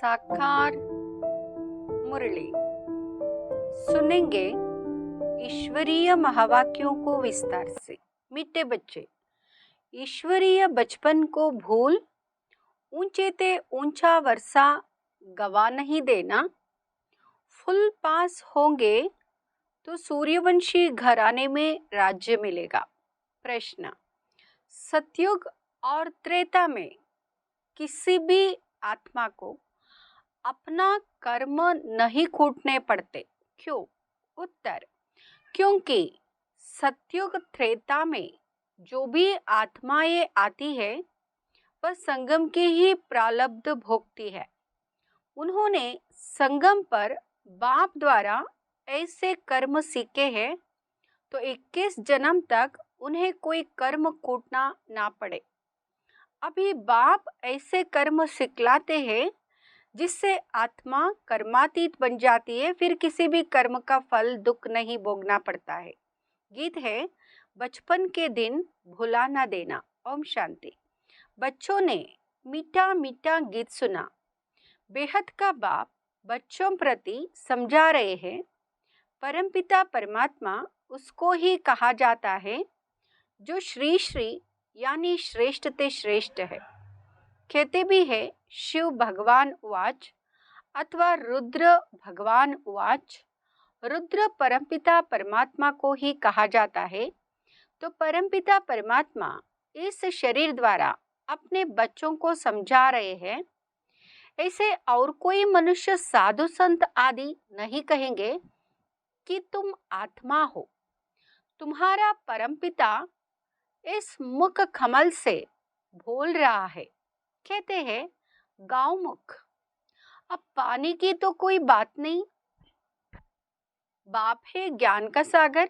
साकार मुरली सुनेंगे ईश्वरीय महावाक्यों को विस्तार से। मीठे बच्चे, ईश्वरीय बचपन को भूल, ऊंचे ते ऊंचा वर्षा गवा नहीं देना। फुल पास होंगे तो सूर्यवंशी घराने में राज्य मिलेगा। प्रश्न, सतयुग और त्रेता में किसी भी आत्मा को अपना कर्म नहीं कूटने पड़ते, क्यों? उत्तर, क्योंकि सतयुग त्रेता में जो भी आत्माएं आती है वह संगम की ही प्रारब्ध भोगती है। उन्होंने संगम पर बाप द्वारा ऐसे कर्म सीखे हैं तो 21 जन्म तक उन्हें कोई कर्म कूटना ना पड़े। अभी बाप ऐसे कर्म सिखलाते हैं जिससे आत्मा कर्मातीत बन जाती है, फिर किसी भी कर्म का फल दुख नहीं भोगना पड़ता है। गीत है बचपन के दिन भुला ना देना। ओम शांति। बच्चों ने मीठा मीठा गीत सुना। बेहद का बाप बच्चों प्रति समझा रहे हैं। परमपिता परमात्मा उसको ही कहा जाता है जो श्री श्री यानी श्रेष्ठ ते श्रेष्ठ है। कहते भी है शिव भगवान उवाच अथवा रुद्र भगवान उवाच। रुद्र परमपिता परमात्मा को ही कहा जाता है। तो परमपिता परमात्मा इस शरीर द्वारा अपने बच्चों को समझा रहे हैं। ऐसे और कोई मनुष्य साधु संत आदि नहीं कहेंगे कि तुम आत्मा हो। तुम्हारा परमपिता इस मुख कमल से बोल रहा है। कहते हैं गांव मुख। अब पानी की तो कोई बात नहीं। बाप है ज्ञान का सागर।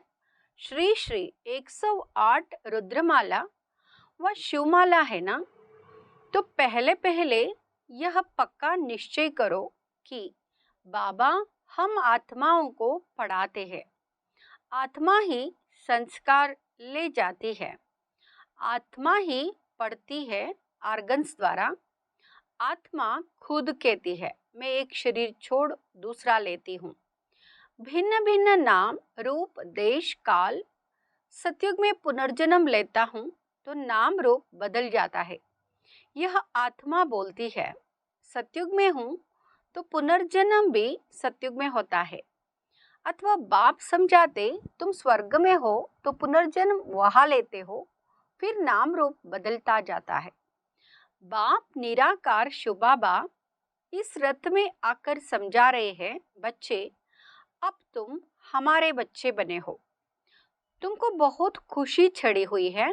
श्री श्री 108 रुद्रमाला व शिवमाला है ना। तो पहले पहले यह पक्का निश्चय करो कि बाबा हम आत्माओं को पढ़ाते हैं। आत्मा ही संस्कार ले जाती है। आत्मा ही पढ़ती है आर्गन्स द्वारा। आत्मा खुद कहती है मैं एक शरीर छोड़ दूसरा लेती हूँ। भिन्न भिन्न नाम रूप देश काल। सतयुग में पुनर्जन्म लेता हूँ तो नाम रूप बदल जाता है। यह आत्मा बोलती है। सतयुग में हूँ तो पुनर्जन्म भी सतयुग में होता है। अथवा बाप समझाते तुम स्वर्ग में हो तो पुनर्जन्म वहाँ लेते हो, फिर नाम रूप बदलता जाता है। बाप निराकार शुभाबा इस रथ में आकर समझा रहे हैं बच्चे अब तुम हमारे बच्चे बने हो। तुमको बहुत खुशी छड़ी हुई है।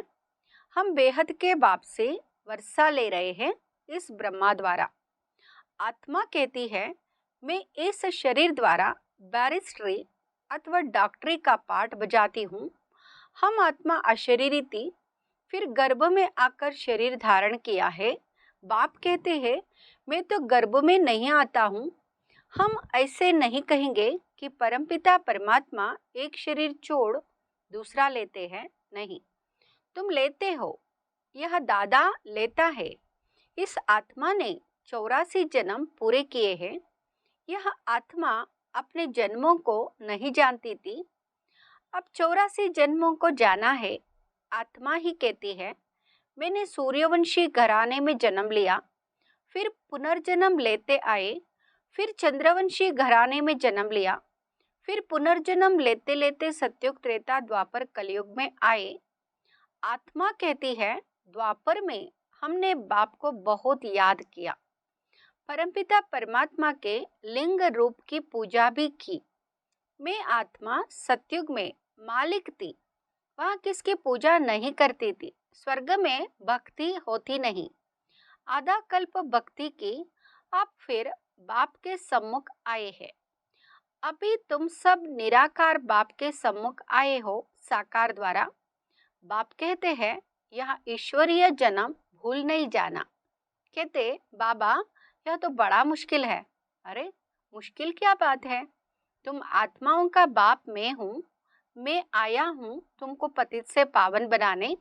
हम बेहद के बाप से वर्षा ले रहे हैं इस ब्रह्मा द्वारा। आत्मा कहती है मैं इस शरीर द्वारा बैरिस्ट्री अथवा डॉक्टरी का पाठ बजाती हूँ। हम आत्मा अशरीरी थी, फिर गर्भ में आकर शरीर धारण किया है। बाप कहते हैं मैं तो गर्भ में नहीं आता हूँ। हम ऐसे नहीं कहेंगे कि परमपिता परमात्मा एक शरीर छोड़ दूसरा लेते हैं। नहीं, तुम लेते हो। यह दादा लेता है। इस आत्मा ने 84 जन्म पूरे किए हैं। यह आत्मा अपने जन्मों को नहीं जानती थी। अब 84 जन्मों को जाना है। आत्मा ही कहती है मैंने सूर्यवंशी घराने में जन्म लिया, फिर पुनर्जन्म लेते आए, फिर चंद्रवंशी घराने में जन्म लिया, फिर पुनर्जन्म लेते लेते सतयुग त्रेता द्वापर कलयुग में आए। आत्मा कहती है द्वापर में हमने बाप को बहुत याद किया। परमपिता परमात्मा के लिंग रूप की पूजा भी की। मैं आत्मा सतयुग में मालिक थी। वहाँ किसकी पूजा नहीं करती थी। स्वर्ग में भक्ति होती नहीं। आधा कल्प भक्ति की। अब फिर बाप के सम्मुख आए हैं। अभी तुम सब निराकार बाप के सम्मुख आए हो साकार द्वारा। बाप कहते हैं यह ईश्वरीय जन्म भूल नहीं जाना। कहते बाबा यह तो बड़ा मुश्किल है। अरे मुश्किल क्या बात है। तुम आत्माओं का बाप मैं हूँ। मैं आया हूँ तुमको पतित से पावन बनाने।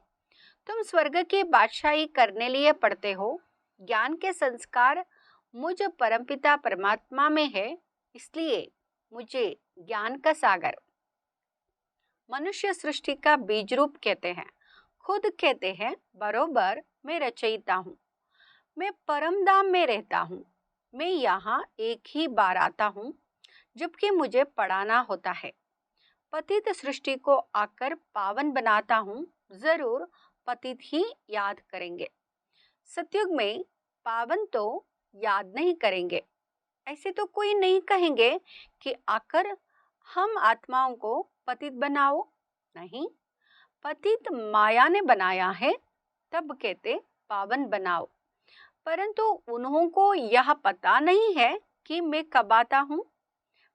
तुम स्वर्ग की बादशाही करने लिए पढ़ते हो। ज्ञान के संस्कार मुझ परमपिता परमात्मा में है, इसलिए मुझे ज्ञान का सागर मनुष्य सृष्टि का बीज रूप कहते हैं। खुद कहते हैं बरोबर मैं रचयिता हूँ, मैं परम धाम में रहता हूँ, मैं यहाँ एक ही बार आता हूँ जबकि मुझे पढ़ाना होता है। पतित सृष्टि को आकर पावन बनाता हूँ, जरूर पतित ही याद करेंगे। सतयुग में पावन तो याद नहीं करेंगे, ऐसे तो कोई नहीं कहेंगे कि आकर हम आत्माओं को पतित बनाओ। नहीं, पतित माया ने बनाया है, तब कहते पावन बनाओ। परंतु उन्हों को यह पता नहीं है कि मैं कब आता हूँ।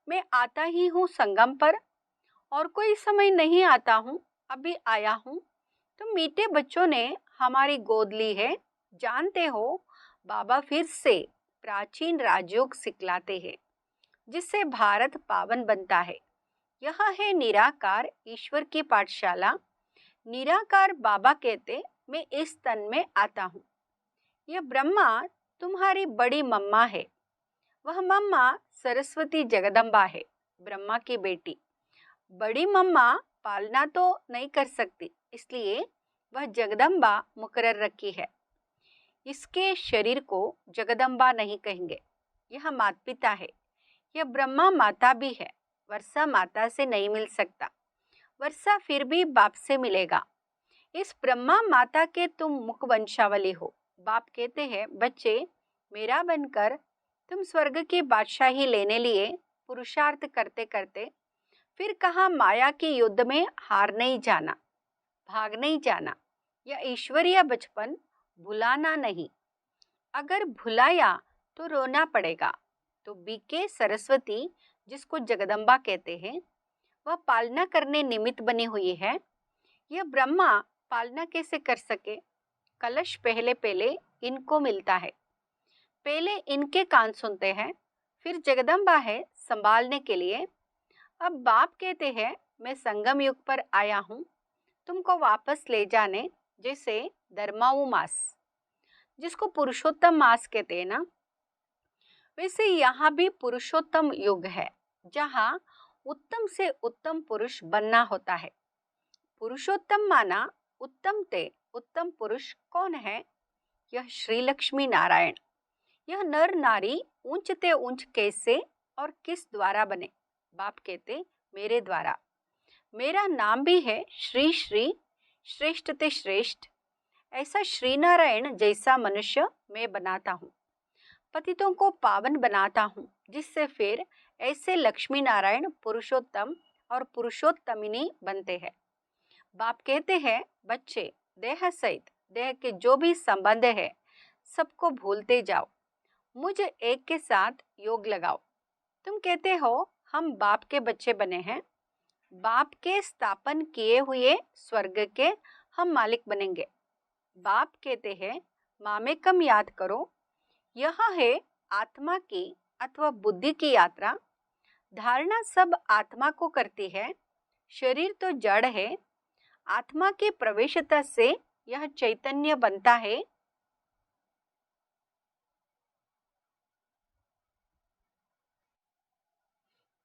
मैं आता ही हूँ संगम पर, और कोई समय नहीं आता हूँ, अभी आया हूँ। तो मीठे बच्चों ने हमारी गोद ली है, जानते हो बाबा फिर से प्राचीन राजयोग सिखलाते हैं, जिससे भारत पावन बनता है। यह है निराकार ईश्वर की पाठशाला। निराकार बाबा कहते मैं इस तन में आता हूँ। यह ब्रह्मा तुम्हारी बड़ी मम्मा है। वह मम्मा सरस्वती जगदम्बा है, ब्रह्मा की बेटी। बड़ी मम्मा पालना तो नहीं कर सकती, इसलिए वह जगदम्बा मुकर्रर रखी है। इसके शरीर को जगदम्बा नहीं कहेंगे, यह माता पिता है। यह ब्रह्मा माता भी है। वर्षा माता से नहीं मिल सकता, वर्षा फिर भी बाप से मिलेगा। इस ब्रह्मा माता के तुम मुख वंशावली हो। बाप कहते हैं बच्चे मेरा बनकर तुम स्वर्ग की बादशाही लेने लिए पुरुषार्थ करते करते फिर कहा माया के युद्ध में हार नहीं जाना, भाग नहीं जाना। यह ईश्वरीय बचपन भुलाना नहीं। अगर भुलाया तो रोना पड़ेगा। तो बीके सरस्वती, जिसको जगदम्बा कहते हैं, वह पालना करने निमित्त बनी हुई है। यह ब्रह्मा पालना कैसे कर सके? कलश पहले पहले इनको मिलता है, पहले इनके कान सुनते हैं, फिर जगदम्बा है संभालने के लिए। अब बाप कहते हैं मैं संगम युग पर आया हूँ तुमको वापस ले जाने, जैसे धर्माऊ मास, जिसको पुरुषोत्तम मास कहते हैं ना, वैसे यहाँ भी पुरुषोत्तम युग है, जहाँ उत्तम से उत्तम पुरुष बनना होता है। पुरुषोत्तम माना उत्तम ते उत्तम पुरुष कौन है? यह श्री लक्ष्मी नारायण। यह नर नारी ऊंच ते ऊंच कैसे और किस द्वारा बने? बाप कहते मेरे द्वारा। मेरा नाम भी है श्री श्री, श्रेष्ठ ते श्रेष्ठ। ऐसा श्री नारायण जैसा मनुष्य मैं बनाता हूँ, पतितों को पावन बनाता हूँ, जिससे फिर ऐसे लक्ष्मी नारायण पुरुषोत्तम और पुरुषोत्तमिनी बनते हैं। बाप कहते हैं बच्चे देह सहित देह के जो भी संबंध है सबको भूलते जाओ, मुझ एक के साथ योग लगाओ। तुम कहते हो हम बाप के बच्चे बने हैं, बाप के स्थापन किए हुए स्वर्ग के हम मालिक बनेंगे। बाप कहते हैं मामेकम याद करो। यह है आत्मा की अथवा बुद्धि की यात्रा। धारणा सब आत्मा को करती है, शरीर तो जड़ है। आत्मा के प्रवेशता से यह चैतन्य बनता है।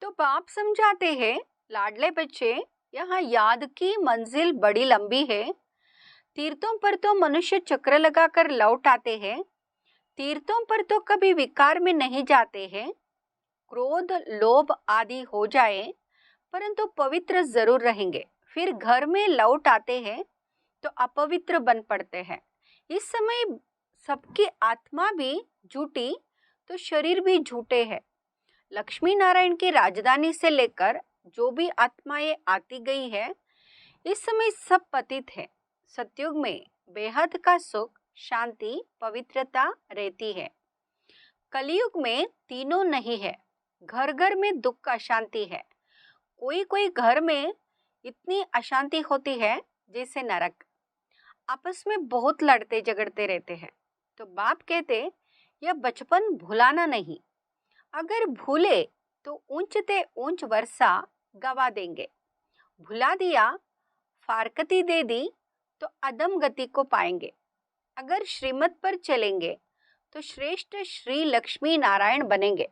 तो बाप समझाते हैं लाडले बच्चे, यहाँ याद की मंजिल बड़ी लंबी है। तीर्थों पर तो मनुष्य चक्र लगाकर लौट आते हैं, तीर्थों पर तो कभी विकार में नहीं जाते हैं। क्रोध लोभ आदि हो जाए परंतु पवित्र जरूर रहेंगे, फिर घर में लौट आते हैं तो अपवित्र बन पड़ते हैं। इस समय सबकी आत्मा भी झूठी तो शरीर भी झूठे हैं। लक्ष्मी नारायण की राजधानी से लेकर जो भी आत्माएं आती गई है, इस समय सब पतित है। सतयुग में बेहद का सुख शांति पवित्रता रहती है। कलयुग में तीनों नहीं है, घर घर में दुख अशांति है। कोई कोई घर में इतनी अशांति होती है जैसे नरक, आपस में बहुत लड़ते झगड़ते रहते हैं। तो बाप कहते यह बचपन भुलाना नहीं, अगर भूले तो ऊंचते ऊंच वर्षा गवा देंगे। भुला दिया, फारकती दे दी तो अदम गति को पाएंगे। अगर श्रीमत पर चलेंगे तो श्रेष्ठ श्री लक्ष्मी नारायण बनेंगे।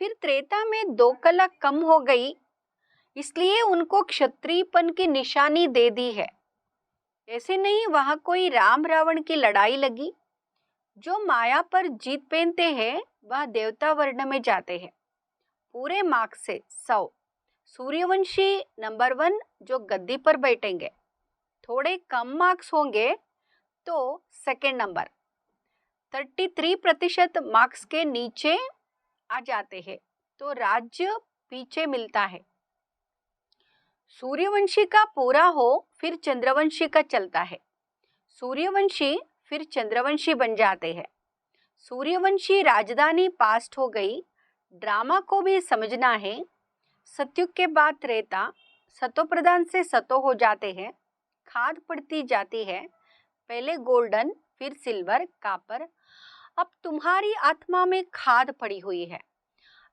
फिर त्रेता में 2 कला कम हो गई, इसलिए उनको क्षत्रियपन की निशानी दे दी है। ऐसे नहीं वहां कोई राम रावण की लड़ाई लगी। जो माया पर जीत पहनते हैं वह देवता वर्ण में जाते हैं। पूरे मार्क्स से 100। सूर्यवंशी नंबर 1 जो गद्दी पर बैठेंगे। थोड़े कम मार्क्स होंगे तो सेकंड नंबर। 33% मार्क्स के नीचे आ जाते हैं तो राज्य पीछे मिलता है। सूर्यवंशी का पूरा हो फिर चंद्रवंशी का चलता है। सूर्यवंशी फिर चंद्रवंशी बन जाते हैं। सूर्यवंशी राजधानी पास्ट हो गई। ड्रामा को भी समझना है। सतयुग के बाद त्रेता, सतो प्रधान से सतो हो जाते हैं। खाद पड़ती जाती है, पहले गोल्डन फिर सिल्वर कापर। अब तुम्हारी आत्मा में खाद पड़ी हुई है।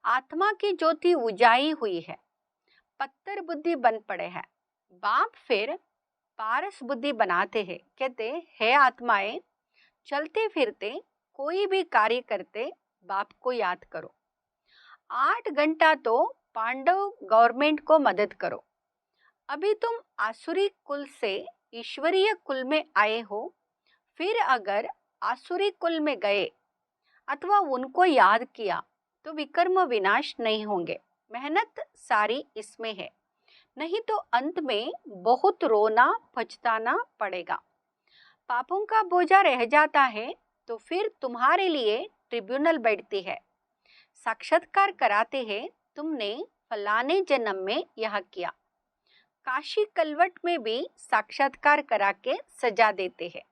आत्मा की ज्योति उजाई हुई है। पत्थर बुद्धि बन पड़े हैं। बाप फिर पारस बुद्धि बनाते हैं। कहते है आत्माएं, चलते फिरते कोई भी कार्य करते बाप को याद करो। 8 घंटा तो पांडव गवर्नमेंट को मदद करो। अभी तुम आसुरी कुल से ईश्वरीय कुल में आए हो। फिर अगर आसुरी कुल में गए अथवा उनको याद किया तो विकर्म विनाश नहीं होंगे। मेहनत सारी इसमें है, नहीं तो अंत में बहुत रोना पछताना पड़ेगा। पापों का बोझा रह जाता है तो फिर तुम्हारे लिए ट्रिब्यूनल बैठती है। साक्षात्कार कराते हैं, तुमने फलाने जन्म में यह किया। काशी कलवट में भी साक्षात्कार करा के सजा देते हैं।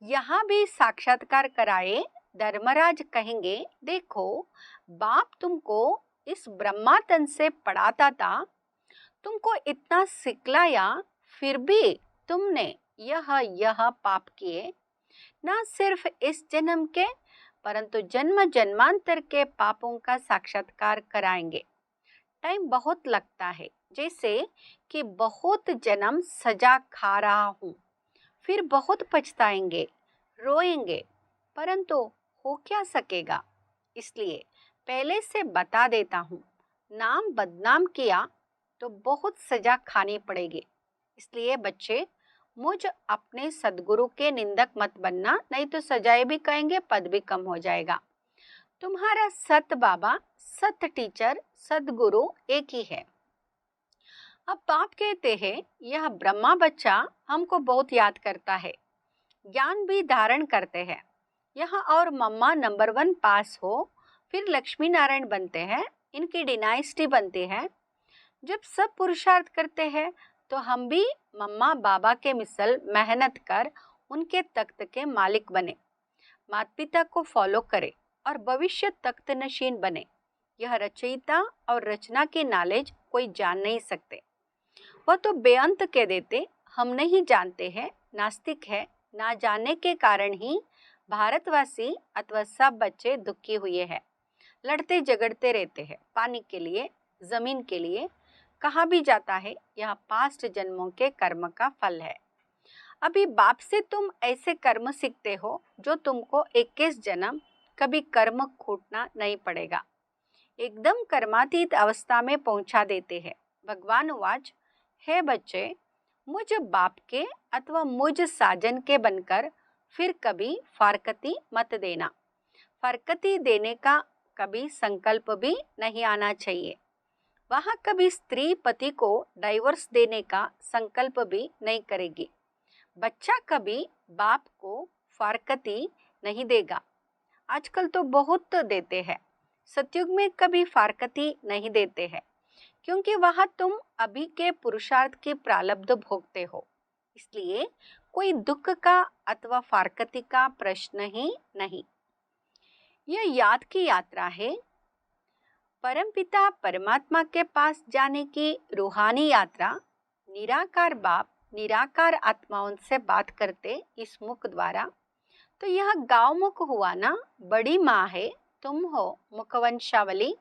यहाँ भी साक्षात्कार कराए। धर्मराज कहेंगे, देखो बाप तुमको इस ब्रह्मा तन से पढ़ाता था, तुमको इतना सिखलाया, फिर भी तुमने यह पाप किए। ना सिर्फ इस जन्म के परंतु जन्म जन्मांतर के पापों का साक्षात्कार कराएंगे। टाइम बहुत लगता है, जैसे कि बहुत जन्म सजा खा रहा हूँ। फिर बहुत पछताएंगे, रोएंगे, परंतु हो क्या सकेगा। इसलिए पहले से बता देता हूँ, नाम बदनाम किया तो बहुत सजा खानी पड़ेगी। इसलिए बच्चे मुझ अपने सदगुरु के निंदक मत बनना, नहीं तो सजाएं भी कहेंगे, पद भी कम हो जाएगा। तुम्हारा सत बाबा, सत टीचर, सदगुरु एक ही है। अब बाप कहते हैं, यह ब्रह्मा बच्चा हमको बहुत याद करता है, ज्ञान भी धारण करते हैं। यहाँ और मम्मा नंबर 1 पास हो, फिर लक्ष्मी नारायण बनते हैं, इनकी डिनाइस्टी बनती है। जब सब पुरुषार्थ करते हैं तो हम भी मम्मा बाबा के मिसल मेहनत कर उनके तख्त के मालिक बने। माता पिता को फॉलो करें और भविष्य तख्त नशीन बने। यह रचयिता और रचना की नॉलेज कोई जान नहीं सकते। वह तो बेअंत कह देते, हम नहीं जानते हैं, नास्तिक है। ना जानने के कारण ही भारतवासी अथवा सब बच्चे दुखी हुए हैं। लड़ते झगड़ते रहते हैं पानी के लिए, जमीन के लिए। कहा भी जाता है यह पास्ट जन्मों के कर्म का फल है। अभी बाप से तुम ऐसे कर्म सीखते हो जो तुमको 21 जन्म कभी कर्म खोटना नहीं पड़ेगा। एकदम कर्मातीत अवस्था में पहुंचा देते हैं। भगवान वाच, हे बच्चे, मुझ बाप के अथवा मुझ साजन के बनकर फिर कभी फारकती मत देना। फारकती देने का कभी संकल्प भी नहीं आना चाहिए। वहाँ कभी स्त्री पति को डाइवोर्स देने का संकल्प भी नहीं करेगी। बच्चा कभी बाप को फारकती नहीं देगा। आजकल तो बहुत देते हैं। सतयुग में कभी फारकती नहीं देते हैं, क्योंकि वहाँ तुम अभी के पुरुषार्थ के प्रारब्ध भोगते हो। इसलिए कोई दुख का अथवा फारकती का प्रश्न ही नहीं। यह याद की यात्रा है। परमपिता परमात्मा के पास जाने की रूहानी यात्रा। निराकार बाप निराकार आत्माओं से बात करते इस मुख द्वारा। तो यह गांव मुख हुआ ना। बड़ी माँ है, तुम हो मुखवंशावली,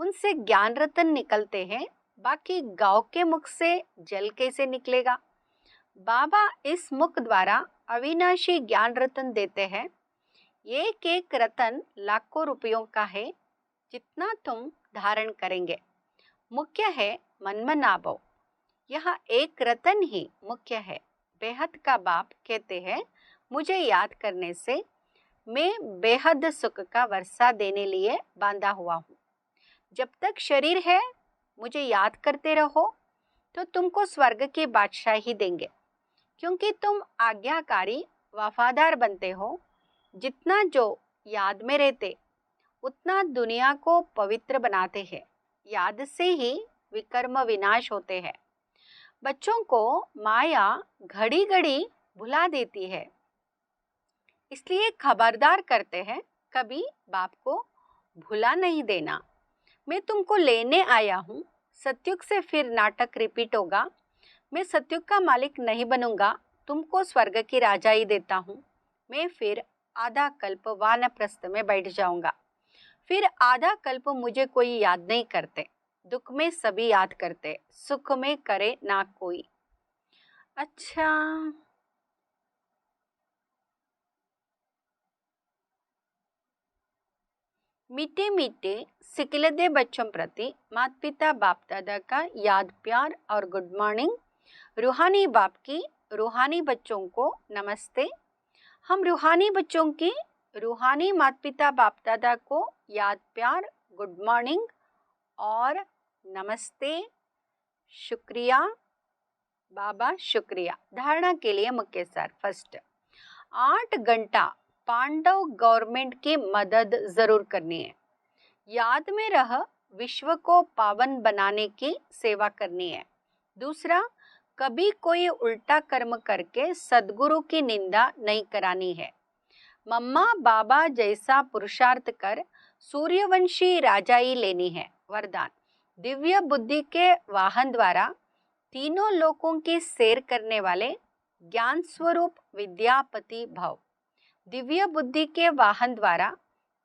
उनसे ज्ञान रतन निकलते हैं। बाकी गांव के मुख से जल कैसे निकलेगा। बाबा इस मुख द्वारा अविनाशी ज्ञान रतन देते हैं। एक एक रतन लाखों रुपयों का है, जितना तुम धारण करेंगे। मुख्य है मनमनाभव। यह एक रतन ही मुख्य है। बेहद का बाप कहते हैं, मुझे याद करने से मैं बेहद सुख का वर्षा देने लिए बांधा हुआ हूँ। जब तक शरीर है मुझे याद करते रहो, तो तुमको स्वर्ग की बादशाही देंगे, क्योंकि तुम आज्ञाकारी वफादार बनते हो। जितना जो याद में रहते उतना दुनिया को पवित्र बनाते हैं। याद से ही विकर्म विनाश होते हैं। बच्चों को माया घड़ी घड़ी भुला देती है, इसलिए खबरदार करते हैं, कभी बाप को भुला नहीं देना। मैं तुमको लेने आया हूँ। सत्युग से फिर नाटक रिपीट होगा। मैं सत्युग का मालिक नहीं बनूंगा, तुमको स्वर्ग की राजाई देता हूँ। मैं फिर आधा कल्प वानप्रस्थ में बैठ जाऊंगा। फिर आधा कल्प मुझे कोई याद नहीं करते। दुख में सभी याद करते, सुख में करे ना कोई। अच्छा, मीठे मीठे सिकिलदे बच्चों प्रति माता पिता बाप दादा का याद प्यार और गुड मॉर्निंग। रूहानी बाप की रूहानी बच्चों को नमस्ते। हम रूहानी बच्चों की रूहानी माता पिता बाप दादा को याद प्यार, गुड मॉर्निंग और नमस्ते। शुक्रिया बाबा, शुक्रिया। धारणा के लिए मुख्य सार। फर्स्ट, 8 घंटा पांडव गवर्नमेंट की मदद जरूर करनी है। याद में रह विश्व को पावन बनाने की सेवा करनी है। दूसरा, कभी कोई उल्टा कर्म करके सदगुरु की निंदा नहीं करानी है। मम्मा बाबा जैसा पुरुषार्थ कर सूर्यवंशी राजाई लेनी है। वरदान, दिव्य बुद्धि के वाहन द्वारा तीनों लोकों की सैर करने वाले ज्ञान स्वरूप विद्यापति भव। दिव्य बुद्धि के वाहन द्वारा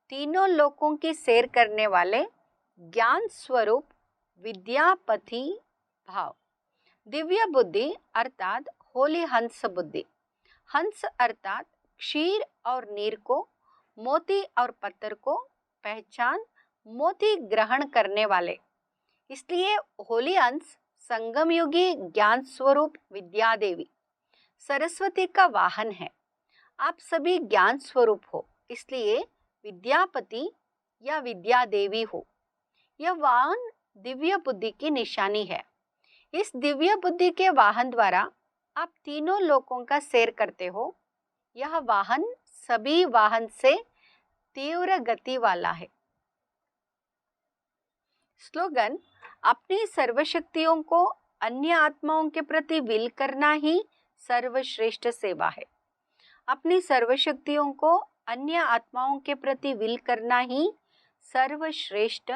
तीनों लोकों की सैर करने वाले ज्ञान स्वरूप विद्यापति भाव। दिव्य बुद्धि अर्थात होली हंस बुद्धि। हंस अर्थात क्षीर और नीर को, मोती और पत्थर को पहचान मोती ग्रहण करने वाले। इसलिए होली हंस संगम युगी ज्ञान स्वरूप विद्या देवी सरस्वती का वाहन है। आप सभी ज्ञान स्वरूप हो, इसलिए विद्यापति या विद्या देवी हो। यह वाहन दिव्य बुद्धि की निशानी है। इस दिव्य बुद्धि के वाहन द्वारा आप तीनों लोकों का सैर करते हो। यह वाहन सभी वाहन से तीव्र गति वाला है। स्लोगन, अपनी सर्वशक्तियों को अन्य आत्माओं के प्रति विल करना ही सर्वश्रेष्ठ सेवा है। अपनी सर्वशक्तियों को अन्य आत्माओं के प्रति विल करना ही सर्वश्रेष्ठ